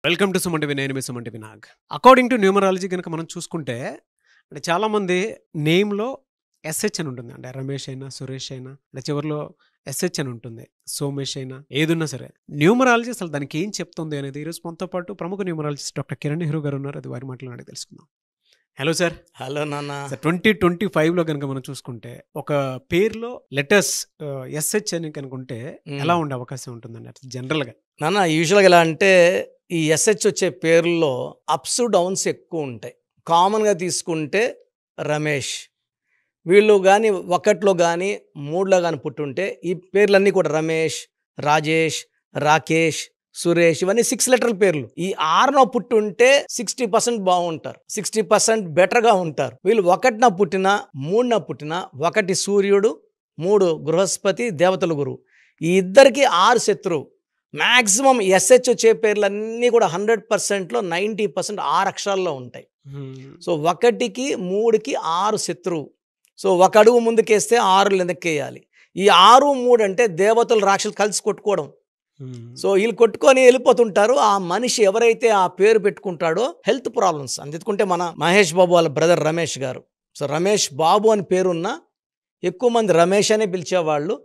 Welcome to Suman TV. నేను మీ Suman TV Nag. According to numerology కనుక మనం చూసుకుంటే అంటే చాలామంది నేమ్‌లో ఎస్‌హెచ్ అని ఉంటుంది. అంటే రమేష్ అయినా, సురేష్ అయినా అంటే చివరిలో ఎస్‌హెచ్ అని ఉంటుంది. సోమేష్ అయినా ఏదున్నా సరే. న్యూమరాలజీ అసలు దానికి ఏం చెప్తుంది అనేది ఈరోజు మనతో పాటు ప్రముఖ న్యూమరాలజిస్ట్ డాక్టర్ కిరణ్ నెహ్రూ గారు ఉన్నారు. అది వారి మాటల్లో అడిగి తెలుసుకుందాం. Hello sir. హలో నాన్న. సార్ 2025లో కనుక మనం చూసుకుంటే ఒక పేరులో లెటర్స్ ఎస్‌హెచ్ అని కనుకుంటే ఎలా ఉండే అవకాశం ఉంటుందండి అసలు జనరల్‌గా? నాన్న యూజువల్గా ఎలా అంటే ఈ ఎస్హెచ్ వచ్చే పేర్లలో అప్స్ డౌన్స్ ఎక్కువ ఉంటాయి. కామన్గా తీసుకుంటే రమేష్, వీళ్ళు కానీ ఒకటిలో కానీ మూడులో కానీ పుట్టుంటే ఈ పేర్లన్నీ కూడా రమేష్, రాజేష్, రాకేష్, సురేష్ ఇవన్నీ 6 లెటర్ల పేర్లు. ఈ 6నో పుట్టుంటే 60% బాగుంటారు, 60% బెటర్గా ఉంటారు. వీళ్ళు ఒకటిన పుట్టిన, మూడున పుట్టిన, ఒకటి సూర్యుడు, 3 బృహస్పతి, దేవతల గురువు, ఈ ఇద్దరికి 6 శత్రువు. మ్యాక్సిమం ఎస్హెచ్ వచ్చే పేర్లన్నీ కూడా 100%లో 90% 6 అక్షరాల్లో ఉంటాయి. సో 1కి 3కి 6 శత్రువు. సో ఒక అడుగు ముందుకేస్తే 6 వెనక్కేయాలి. ఈ 6, 3 అంటే దేవతలు రాక్షసులు కలిసి కొట్టుకోవడం. సో వీళ్ళు కొట్టుకొని వెళ్ళిపోతుంటారు. ఆ మనిషి ఎవరైతే ఆ పేరు పెట్టుకుంటాడో హెల్త్ ప్రాబ్లమ్స్ అందుకుంటే మన మహేష్ బాబు వాళ్ళ బ్రదర్ రమేష్ గారు. సో రమేష్ బాబు అని పేరున్న ఎక్కువ మంది రమేష్ అనే పిలిచేవాళ్ళు.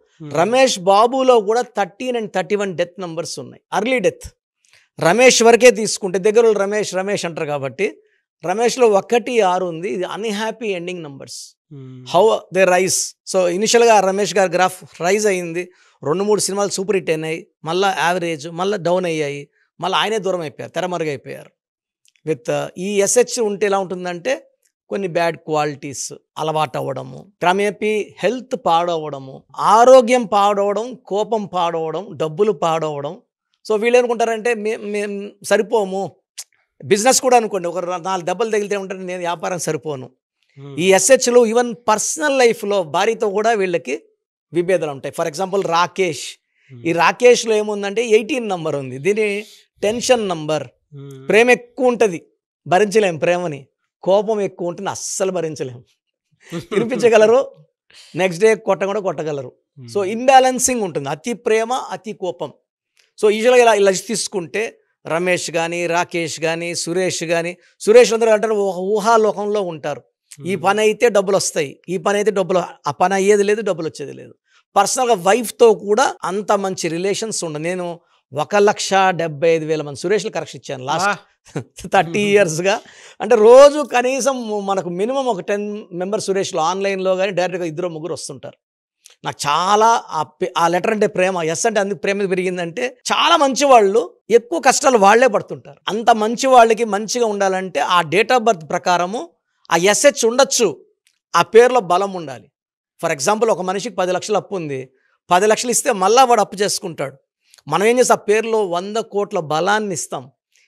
రమేష్ బాబులో కూడా 13 and 31 డెత్ నెంబర్స్ ఉన్నాయి. Early death. రమేష్ వరకే తీసుకుంటే దగ్గర రమేష్ రమేష్ అంటారు కాబట్టి రమేష్లో 1, 6 ఉంది. ఇది unhappy ending numbers. How they rise. So ఇనిషియల్గా రమేష్ గారి గ్రాఫ్ రైజ్ అయ్యింది. 2-3 సినిమాలు సూపర్ హిట్ అయినాయి, మళ్ళీ యావరేజ్, మళ్ళీ డౌన్ అయ్యాయి, మళ్ళీ ఆయనే దూరం అయిపోయారు, తెరమరుగైపోయారు. విత్ ఈ ఎస్హెచ్ ఉంటే ఎలా ఉంటుందంటే కొన్ని బ్యాడ్ క్వాలిటీస్ అలవాటు అవ్వడము, క్రమేపీ హెల్త్ పాడవడము, ఆరోగ్యం పాడవడం, కోపం పాడవడం, డబ్బులు పాడవడం. సో వీళ్ళు ఏమనుకుంటారంటే మేము సరిపోము. బిజినెస్ కూడా అనుకోండి, ఒక 4 దెబ్బలు తగిలితే ఉంటారు, నేను వ్యాపారం సరిపోను. ఈ ఎస్హెచ్లు ఈవెన్ పర్సనల్ లైఫ్లో భార్యతో కూడా వీళ్ళకి విభేదాలు ఉంటాయి. For example Rakesh. ఈ రాకేష్లో ఏముందంటే 18 నంబర్ ఉంది. దీని టెన్షన్ నంబర్. ప్రేమ ఎక్కువ ఉంటుంది, భరించలేం ప్రేమని. కోపం ఎక్కువ ఉంటుంది, అస్సలు భరించలేము. తినిపించగలరు, నెక్స్ట్ డే కూడా కొట్టగలరు. సో ఇంబ్యాలెన్సింగ్ ఉంటుంది, అతి ప్రేమ అతి కోపం. సో యూజువల్గా ఇలా తీసుకుంటే రమేష్ కానీ, రాకేష్ కానీ, సురేష్ కానీ, సురేష్ అందరూ అంటారు ఊహాలోకంలో ఉంటారు. ఈ పని అయితే డబ్బులు వస్తాయి, ఈ పని అయితే డబ్బులు, ఆ పని అయ్యేది లేదు, డబ్బులు వచ్చేది లేదు. పర్సనల్గా వైఫ్తో కూడా అంత మంచి రిలేషన్స్ ఉండవు. నేను 1,75,000 మంది సురేష్లు కరెక్షన్ ఇచ్చాను లాస్ట్ 30 yearsగా. అంటే రోజు కనీసం మనకు మినిమం ఒక 10 మెంబర్స్ సురేష్లో ఆన్లైన్లో కానీ డైరెక్ట్గా 2-3 వస్తుంటారు. నాకు చాలా ఆ లెటర్ అంటే ప్రేమ. ఎస్ అంటే అందుకు ప్రేమ పెరిగిందంటే చాలా మంచి వాళ్ళు ఎక్కువ కష్టాలు వాళ్లే పడుతుంటారు. అంత మంచి వాళ్ళకి మంచిగా ఉండాలంటే ఆ డేట్ ఆఫ్ బర్త్ ప్రకారము ఆ ఎస్హెచ్ ఉండొచ్చు, ఆ పేరులో బలం ఉండాలి. ఫర్ ఎగ్జాంపుల్ ఒక మనిషికి 10 లక్షలు అప్పు ఉంది, 10 లక్షలు ఇస్తే మళ్ళీ వాడు అప్పు చేసుకుంటాడు. మనం ఏం చేస్తాం, ఆ పేరులో 100 కోట్ల బలాన్ని ఇస్తాం.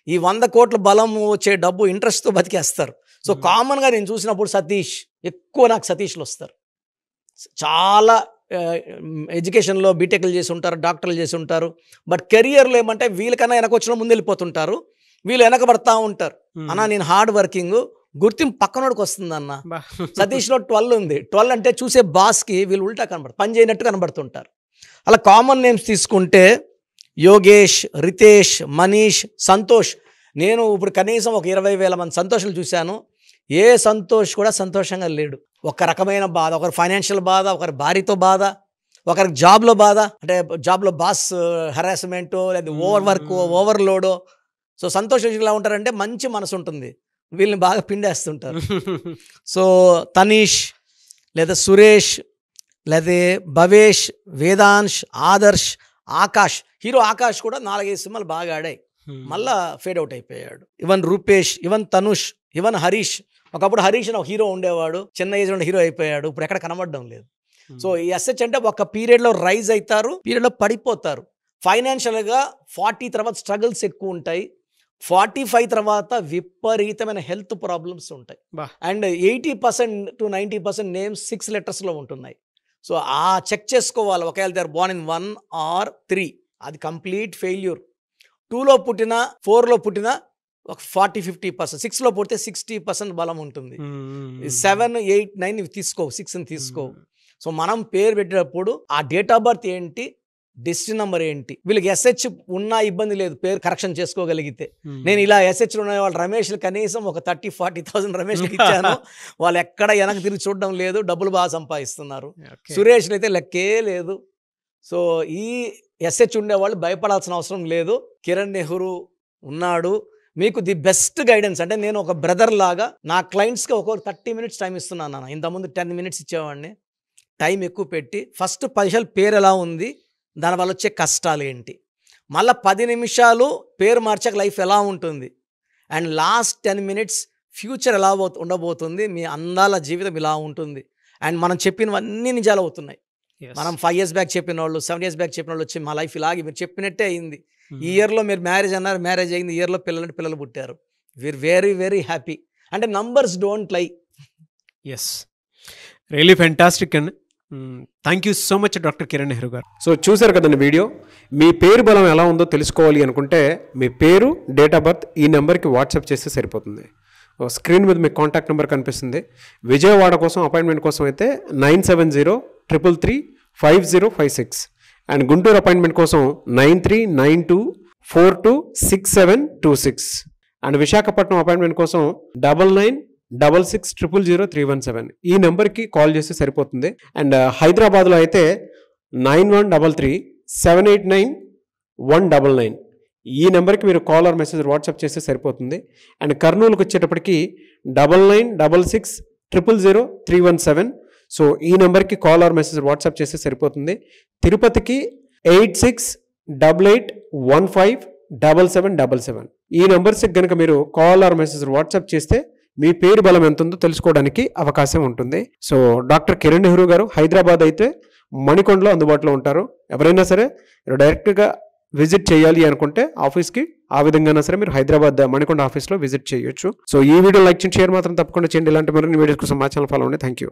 ఈ 100 కోట్ల బలం వచ్చే డబ్బు ఇంట్రెస్ట్తో బతికేస్తారు. సో కామన్గా నేను చూసినప్పుడు సతీష్, ఎక్కువ నాకు సతీష్లు వస్తారు. చాలా ఎడ్యుకేషన్లో బీటెక్లు చేసి ఉంటారు, డాక్టర్లు చేసి ఉంటారు. బట్ కెరియర్లో ఏమంటే వీళ్ళకన్నా వెనక వచ్చిన ముందు వెళ్ళిపోతుంటారు, వీళ్ళు వెనకబడతా ఉంటారు. అన్న నేను హార్డ్ వర్కింగ్, గుర్తింపు పక్కనోడికి వస్తుందన్న. సతీష్లో 12 ఉంది. 12 అంటే చూసే బాస్కి వీళ్ళు ఉల్టా కనబడతారు, పని చేయనట్టు కనబడుతుంటారు. అలా కామన్ నేమ్స్ తీసుకుంటే యోగేష్, రితేష్, మనీష్, సంతోష్. నేను ఇప్పుడు కనీసం ఒక 20,000 మంది సంతోషాలు చూశాను. ఏ సంతోష్ కూడా సంతోషంగా లేడు. ఒక రకమైన బాధ, ఒకరి ఫైనాన్షియల్ బాధ, ఒకరి భార్యతో బాధ, ఒకరికి జాబ్లో బాధ, అంటే జాబ్లో బాస్ హెరాస్మెంటో లేదా ఓవర్ వర్క్, ఓవర్లోడో. సో సంతోష్ ఎలా ఉంటారంటే మంచి మనసు ఉంటుంది, వీళ్ళని బాగా పిండేస్తుంటారు. సో తనీష్ లేదా సురేష్ లేదా భవేష్, వేదాంశ్, ఆదర్శ్, ఆకాష్. హీరో ఆకాష్ కూడా 4-5 సినిమాలు బాగా ఆడాయి, మళ్ళా ఫేడ్ అవుట్ అయిపోయాడు. Even Rupesh, even Tanush, even Harish. ఒకప్పుడు హరీష్ అని ఒక హీరో ఉండేవాడు, చిన్న ఏజ్ లో హీరో అయిపోయాడు, ఇప్పుడు ఎక్కడ కనబడడం లేదు. సో ఈ ఎస్హెచ్ అంటే ఒక పీరియడ్లో రైజ్ అవుతారు, పీరియడ్లో పడిపోతారు. ఫైనాన్షియల్గా 40 తర్వాత స్ట్రగుల్స్ ఎక్కువ ఉంటాయి, 45 తర్వాత విపరీతమైన హెల్త్ ప్రాబ్లమ్స్ ఉంటాయి. అండ్ 80% to 90% నేమ్స్ 6 లెటర్స్లో ఉంటున్నాయి. సో ఆ చెక్ చేసుకోవాలి. ఒకవేళ they are born in 1 or 3, అది కంప్లీట్ ఫెయిల్యూర్. 2లో పుట్టిన, 4లో పుట్టిన ఒక 40-50%, 6లో పుడితే 60% బలం ఉంటుంది. 7, 8, 9 తీసుకో, 6ని తీసుకో. సో మనం పేరు పెట్టేటప్పుడు ఆ డేట్ ఆఫ్ బర్త్ ఏంటి, డెస్టినీ నెంబర్ ఏంటి, వీళ్ళకి ఎస్హెచ్ ఉన్నా ఇబ్బంది లేదు, పేరు కరెక్షన్ చేసుకోగలిగితే. నేను ఇలా ఎస్హెచ్లు ఉన్న వాళ్ళు రమేష్లు కనీసం ఒక 30,000-40,000 రమేష్కి ఇచ్చాను. వాళ్ళు ఎక్కడ వెనక్కి తిరిగి చూడడం లేదు, డబ్బులు బాగా సంపాదిస్తున్నారు. సురేష్లు అయితే లెక్కే లేదు. సో ఈ ఎస్హెచ్ ఉండేవాళ్ళు భయపడాల్సిన అవసరం లేదు. కిరణ్ నెహ్రూ ఉన్నాడు, మీకు ది బెస్ట్ గైడెన్స్. అంటే నేను ఒక బ్రదర్ లాగా నా క్లయింట్స్కి ఒక్కొక్క 30 minutes టైం ఇస్తున్నాను నాన్న. ఇంతకుముందు 10 minutes ఇచ్చేవాడిని. టైం ఎక్కువ పెట్టి ఫస్ట్ 10 నిమిషాలు పేరు ఎలా ఉంది, దానివల్ల వచ్చే కష్టాలు ఏంటి, మళ్ళీ 10 నిమిషాలు పేరు మార్చాక లైఫ్ ఎలా ఉంటుంది, అండ్ లాస్ట్ 10 minutes ఫ్యూచర్ ఎలా ఉండబోతుంది, మీ అందాల జీవితం ఇలా ఉంటుంది. అండ్ మనం చెప్పినవన్నీ నిజాలు అవుతున్నాయి. మనం 5 years బ్యాక్ చెప్పిన వాళ్ళు, 7 years బ్యాక్ చెప్పిన వాళ్ళు వచ్చి మా లైఫ్ ఇలాగే మీరు చెప్పినట్టే అయింది. ఈ ఇయర్లో మీరు మ్యారేజ్ అన్నారు, మ్యారేజ్ అయింది, ఈ ఇయర్లో పిల్లలు పుట్టారు. We are very very. అంటే numbers don't lie. Yes, really fantastic అండి. Thank you so much doctor Kiran Nehru గారు. సో చూసారు కదండి వీడియో. మీ పేరు బలం ఎలా ఉందో తెలుసుకోవాలి అనుకుంటే మీ పేరు, డేట్ ఆఫ్ బర్త్ ఈ నెంబర్కి వాట్సాప్ చేస్తే సరిపోతుంది. స్క్రీన్ మీద మీకు కాంటాక్ట్ నెంబర్ కనిపిస్తుంది. విజయవాడ కోసం అపాయింట్మెంట్ కోసం అయితే 9703335056 అండ్ గుంటూరు అపాయింట్మెంట్ కోసం 9392426726 అండ్ విశాఖపట్నం అపాయింట్మెంట్ కోసం 9966000317 ఈ నెంబర్కి కాల్ చేస్తే సరిపోతుంది. అండ్ హైదరాబాద్లో అయితే 9133789199 ఈ నెంబర్కి మీరు కాల్ ఆర్ మెసేజ్ వాట్సాప్ చేస్తే సరిపోతుంది. అండ్ కర్నూలుకి వచ్చేటప్పటికి 9966000317 సో ఈ నెంబర్కి కాల్ ఆర్ మెసేజ్ వాట్సాప్ చేస్తే సరిపోతుంది. తిరుపతికి 8688157777 ఈ నెంబర్స్కి కనుక మీరు కాల్ ఆర్ మెసేజ్ వాట్సాప్ చేస్తే మీ పేరు బలం ఎంత ఉందో తెలుసుకోవడానికి అవకాశం ఉంటుంది. సో డాక్టర్ కిరణ్ నెహ్రూ గారు హైదరాబాద్ అయితే మణికొండలో అందుబాటులో ఉంటారు. ఎవరైనా సరే మీరు డైరెక్ట్గా విజిట్ చేయాలి అనుకుంటే ఆఫీస్కి ఆ విధంగా సరే మీరు హైదరాబాద్ మణికొండ ఆఫీస్లో విజిట్ చేయొచ్చు. సో ఈ వీడియో లైక్ చేయండి, షేర్ మాత్రం తప్పకుండా చేయండి. ఇలాంటి మరిన్ని వీడియోస్ కోసం మా ఛానల్ ఫాలో అవ్వండి. Thank you.